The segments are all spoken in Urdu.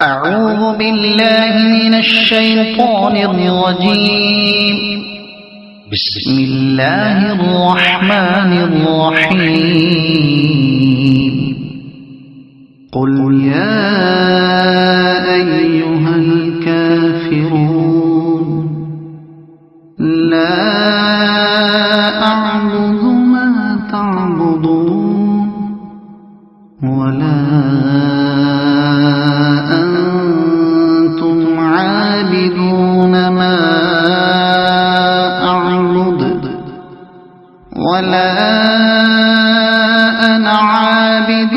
أعوذ بالله من الشيطان الرجيم. بسم الله الرحمن الرحيم. قل يا أيها الكافرون لا أعبد ما تعبدون ولا أنتم عابدون ما أعبد ولا أنا عابد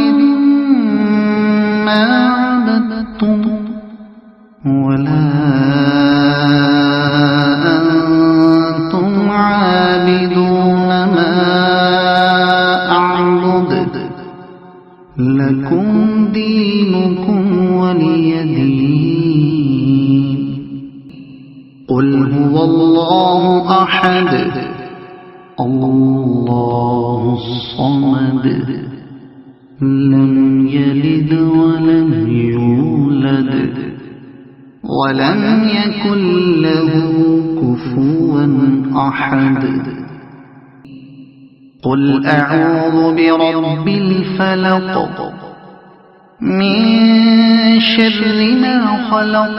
ما عبدتم ولا أنتم عابدون ما أعبد لكم دينكم ولي دين. قل هو الله أحد الله الصمد لم يلد ولم يولد ولم يكن له كفوا أحد. قل أعوذ برب الفلق من شر ما خلق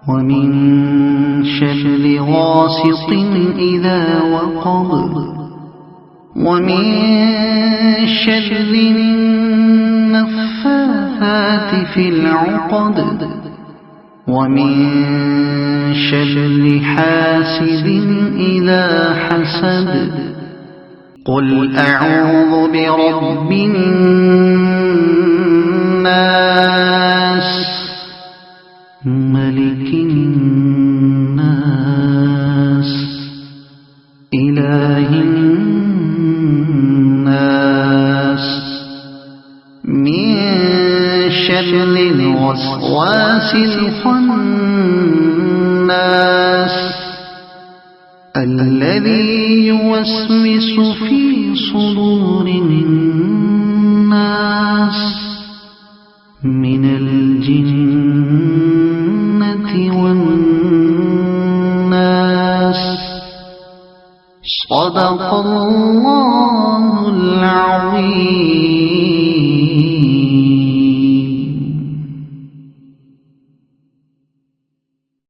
ومن شر غاسق إذا وقب ومن شر النفاثات في العقد ومن شر حاسد إذا حسد. قل أعوذ برب الناس ملك الناس إله الناس من شر الوسواس الخناس الذي يوسوس في صدور الناس من الجنة والناس. صدق الله